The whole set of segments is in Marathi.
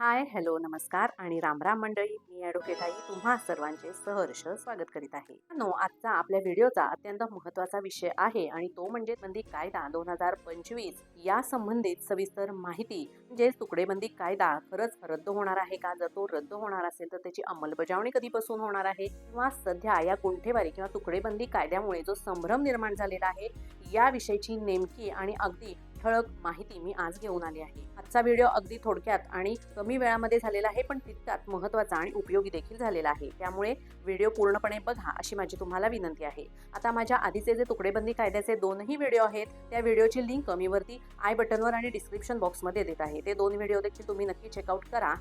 हाय, हॅलो, नमस्कार आणि रामराम मंडळी. मी ॲडव्होकेट आई तुम्हा सर्वांचे सहर्ष स्वागत करीत आहे. आजचा आपल्या व्हिडिओचा अत्यंत महत्त्वाचा विषय आहे आणि तो म्हणजे बंदी कायदा 2025 या संबंधित सविस्तर माहिती. म्हणजे तुकडेबंदी कायदा खरंच रद्द होणार आहे का? जर तो रद्द होणार असेल तर त्याची अंमलबजावणी कधीपासून होणार आहे, किंवा सध्या या गुंठेवारी किंवा तुकडेबंदी कायद्यामुळे जो संभ्रम निर्माण झालेला आहे याविषयीची नेमकी आणि अगदी ठळक माहिती मी आज घेऊन आली आहे. आजचा व्हिडिओ अगदी थोडक्यात आणि कमी वेळामध्ये झालेला आहे, पण तितकाच महत्त्वाचा आणि उपयोगी देखील झालेला आहे. त्यामुळे व्हिडिओ पूर्णपणे बघा अशी माझी तुम्हाला विनंती आहे. आता माझ्या आधीचे जे तुकडेबंदी कायद्याचे दोनही व्हिडिओ आहेत त्या व्हिडिओची लिंक मी वरती आय बटनवर आणि डिस्क्रिप्शन बॉक्समध्ये देत आहे. ते दोन व्हिडिओ देखील तुम्ही नक्की चेकआउट करा.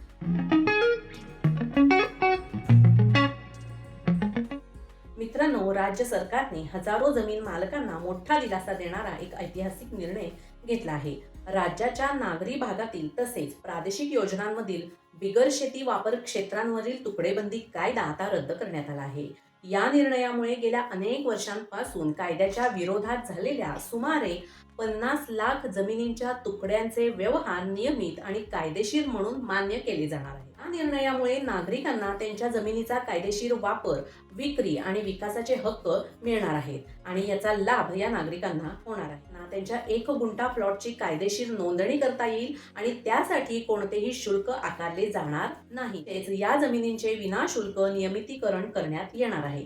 मित्रांनो, राज्य सरकारने हजारो जमीन मालकांना मोठा दिलासा देणारा एक ऐतिहासिक निर्णय घेतला आहे. राज्याच्या नागरी भागातील तसेच प्रादेशिक योजनांमधील बिगर शेती वापर क्षेत्रांवरील तुकडेबंदी कायदा आता रद्द करण्यात आला आहे. या निर्णयामुळे गेल्या अनेक वर्षांपासून कायद्याच्या विरोधात झालेल्या सुमारे 50 लाख जमिनींच्या तुकड्यांचे व्यवहार नियमित आणि कायदेशीर म्हणून मान्य केले जाणार आहे. या निर्णयामुळे नागरिकांना त्यांच्या जमिनीचा कायदेशीर वापर, विक्री आणि विकासाचे हक्क मिळणार आहेत आणि याचा लाभ या नागरिकांना होणार आहे. त्यांच्या 1 गुंठा प्लॉटची कायदेशीर नोंदणी करता येईल आणि त्यासाठी कोणतेही शुल्क आकारले जाणार नाही. तेच या जमिनींचे विनाशुल्क नियमितीकरण करण्यात येणार आहे.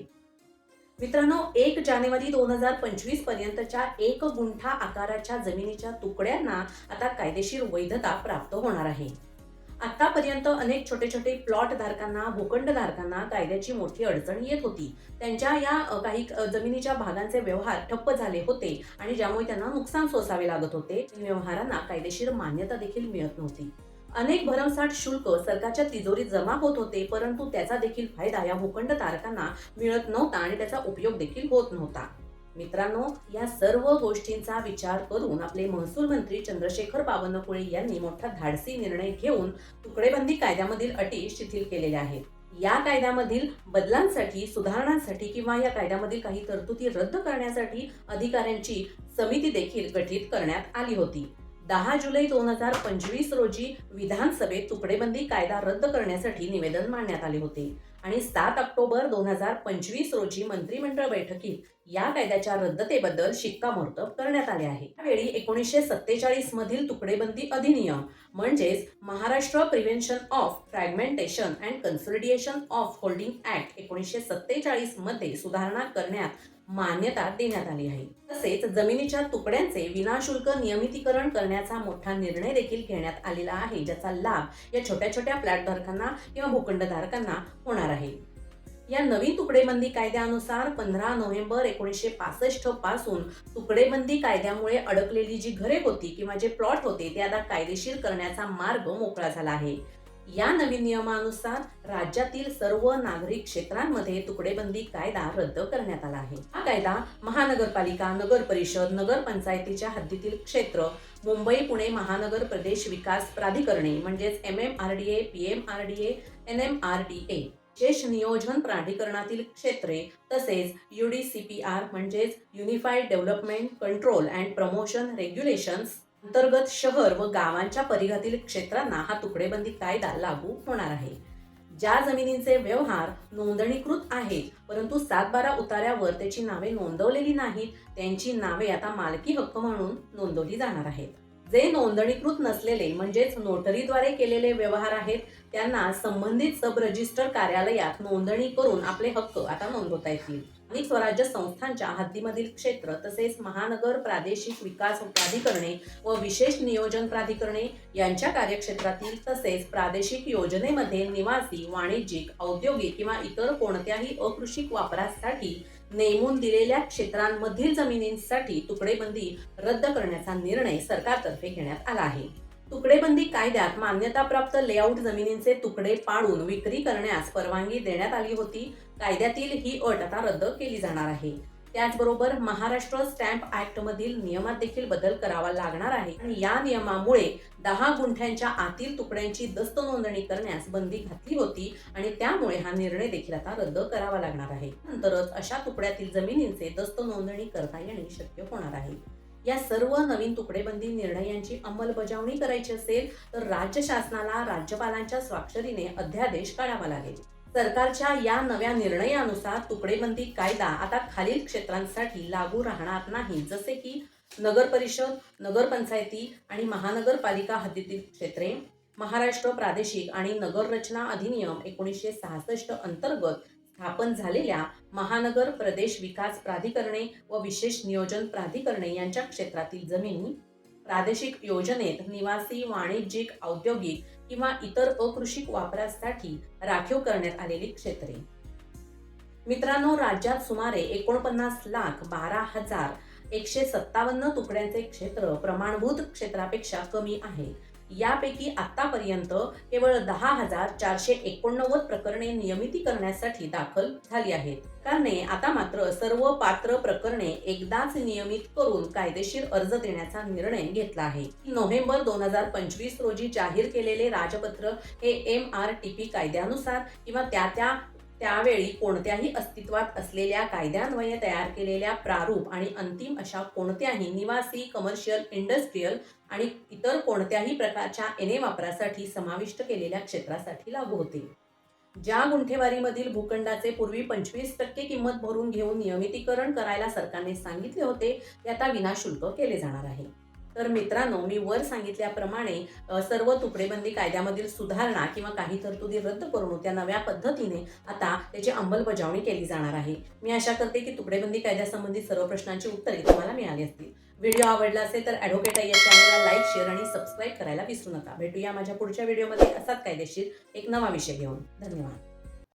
मित्रांनो, 1 जानेवारी 2025 पर्यंतच्या 1 गुंठा आकाराच्या जमिनीच्या तुकड्यांना आता कायदेशीर वैधता प्राप्त होणार आहे. आतापर्यंत अनेक छोटे छोटे प्लॉट धारकांना, भूखंड धारकांना कायद्याची मोठी अडचण येत होती. त्यांच्या या काही जमिनीच्या भागांचे व्यवहार ठप्प झाले होते आणि ज्यामुळे त्यांना नुकसान सोसावे लागत होते. व्यवहारांना कायदेशीर मान्यता देखील मिळत नव्हती. अनेक भरमसाठ शुल्क सरकारच्या तिजोरीत जमा होत होते, परंतु त्याचा देखील फायदा या भूखंड धारकांना मिळत नव्हता आणि त्याचा उपयोग देखील होत नव्हता. मित्रांनो, या सर्व गोष्टींचा विचार करून आपले महसूल मंत्री चंद्रशेखर बावनकुळे यांनी मोठा धाडसी निर्णय घेऊन तुकडेबंदी कायद्यामधील अटी शिथिल केलेल्या आहेत. या कायद्यामधील बदलांसाठी, सुधारणांसाठी किंवा या कायद्यामधील काही तरतुदी रद्द करण्यासाठी अधिकाऱ्यांची समिती देखील गठीत करण्यात आली होती. 10 जुलै 2025 रोजी विधानसभेत तुकडेबंदी कायदा रद्द करण्यासाठी निवेदन मांडण्यात आले होते आणि 7 ऑक्टोबर 2025 रोजी मंत्रिमंडळ बैठकीत या कायद्याच्या रद्दतेबद्दल शिक्कामोर्तब करण्यात आले आहे. यावेळी 1947 मधील तुकडेबंदी अधिनियम म्हणजेच Maharashtra prevention of fragmentation and consolidation of holding act 1947 मध्ये सुधारणा करण्यात मान्यता देण्यात आली आहे. तसेच जमिनीच्या तुकड्यांचे विनाशुल्क नियमितीकरण करण्याचा मोठा निर्णय देखील घेण्यात आलेला आहे, ज्याचा लाभ या छोट्या छोट्या प्लॅटधारकांना किंवा भूखंडधारकांना होणार आहे. या नवीन तुकडेबंदी कायद्यानुसार 15 नोव्हेंबर 1965 पासून तुकडेबंदी कायद्यामुळे अडकलेली जी घरे होती किंवा जे प्लॉट होते ते आता कायदेशीर करण्याचा मार्ग मोकळा झाला आहे. या नवीन नियमानुसार राज्यातील सर्व नागरिक क्षेत्रांमध्ये तुकडेबंदी कायदा रद्द करण्यात आला आहे. हा कायदा महानगरपालिका, नगर परिषद, नगरपंचायतीच्या हद्दीतील क्षेत्र, मुंबई पुणे महानगर प्रदेश विकास प्राधिकरणे म्हणजेच MMRDA, PMRDA, NMRDA, विशेष नियोजन प्राधिकरणातील क्षेत्रे तसेच UDCPR म्हणजेच unified development control and promotion regulations अंतर्गत शहर व गावांच्या परिघातील क्षेत्रांना हा तुकडेबंदी कायदा लागू होणार आहे. ज्या जमिनींचे व्यवहार नोंदणीकृत आहेत परंतु 7/12 उतार्यावर त्याची नावे नोंदवलेली नाहीत, त्यांची नावे आता मालकी हक्क म्हणून नोंदवली जाणार आहेत. जे नोंदणीकृत नसलेले म्हणजेच नोटरीद्वारे केलेले व्यवहार आहेत त्यांना संबंधित सब रजिस्टर कार्यालयात नोंदणी करून आपले हक्क आता नोंदवता येतील. स्थानिक स्वराज्य संस्थांच्या हद्दीमधील क्षेत्र तसेच महानगर प्रादेशिक विकास प्राधिकरणे व विशेष नियोजन प्राधिकरणे यांच्या कार्यक्षेत्रातील तसेच प्रादेशिक योजनेमध्ये निवासी, वाणिज्यिक, औद्योगिक किंवा इतर कोणत्याही अकृषिक वापरासाठी नेमून दिलेल्या क्षेत्रांमधील जमिनींसाठी तुकडेबंदी रद्द करण्याचा निर्णय सरकारतर्फे घेण्यात आला आहे. तुकडेबंदी कायद्यात मान्यताप्राप्त लेआउट जमिनींचे तुकडे पाडून विक्री करण्यास परवानगी देण्यात आली होती. कायद्यातील ही अट आता रद्द केली जाणार आहे. त्याचबरोबर महाराष्ट्र स्टॅम्प ऍक्ट मधील नियमात देखील बदल करावा लागणार आहे आणि या नियमामुळे 10 गुंठ्यांच्या आतील तुकड्यांची दस्त नोंदणी करण्यास बंदी घातली होती आणि त्यामुळे हा निर्णय देखील आता रद्द करावा लागणार आहे. नंतरच अशा तुकड्यातील जमिनींचे दस्त नोंदणी करता येणे शक्य होणार आहे. या सर्व नवीन तुकडेबंदी निर्णयांची अंमलबजावणी करायची असेल तर राज्य शासनाला राज्यपालांच्या स्वाक्षरीने अध्यादेश काढावा लागेल. सरकारच्या या नव्या निर्णयानुसार तुकडेबंदी कायदा आता खालील क्षेत्रांसाठी लागू राहणार नाही, जसे की नगर परिषद, नगरपंचायती आणि महानगरपालिका हद्दीतील क्षेत्रे, महाराष्ट्र प्रादेशिक आणि नगर रचना अधिनियम 1966 अंतर्गत स्थापन झालेल्या महानगर प्रदेश विकास प्राधिकरणे व विशेष नियोजन प्राधिकरणे यांच्या क्षेत्रातील जमिनी, प्रादेशिक योजनेत निवासी, वाणिज्यिक, औद्योगिक किंवा इतर अकृषिक वापरासाठी राखीव करण्यात आलेली क्षेत्रे. मित्रांनो, राज्यात सुमारे 49,12,157 तुकड्यांचे क्षेत्र प्रमाणभूत क्षेत्रापेक्षा कमी आहे. यापैकी आतापर्यंत केवळ 10,489 प्रकरणे नियमितीकरणासाठी दाखल झाली आहेत. सरकारने आता मात्र सर्व पात्र प्रकरणे एकदाच नियमित करून कायदेशीर अर्ज देण्याचा निर्णय घेतला आहे. नोव्हेंबर 2025 रोजी जाहीर केलेले राजपत्र हे MRTP कायद्यानुसार किंवा त्यावेळी कोणत्याही अस्तित्वात असलेल्या कायद्यान्वये तयार केलेल्या प्रारूप आणि अंतिम अशा कोणत्याही निवासी, कमर्शियल, इंडस्ट्रियल आणि इतर कोणत्याही प्रकारच्या एने वापरासाठी समाविष्ट केलेल्या क्षेत्रासाठी लागू होते. ज्या गुंठेवारीमधील भूखंडाचे पूर्वी 25% किंमत भरून घेऊन नियमितीकरण करायला सरकारने सांगितले होते, ते आता विनाशुल्क केले जाणार आहे. तर मित्रांनो, मी वर सांगितल्याप्रमाणे सर्व तुकडेबंदी कायद्यामधील सुधारणा किंवा काही तरतुदी रद्द करून त्या नव्या पद्धतीने आता त्याची अंमलबजावणी केली जाणार आहे. मी आशा करते की तुकडेबंदी कायद्यासंबंधित सर्व प्रश्नांची उत्तरे तुम्हाला मिळाली असतील. व्हिडिओ आवडला असेल तर ॲडव्होकेट आई या चॅनलला लाईक, शेअर आणि सबस्क्राईब करायला विसरू नका. भेटूया माझ्या पुढच्या व्हिडिओमध्ये असाच कायदेशीर एक नवा विषय घेऊन. धन्यवाद.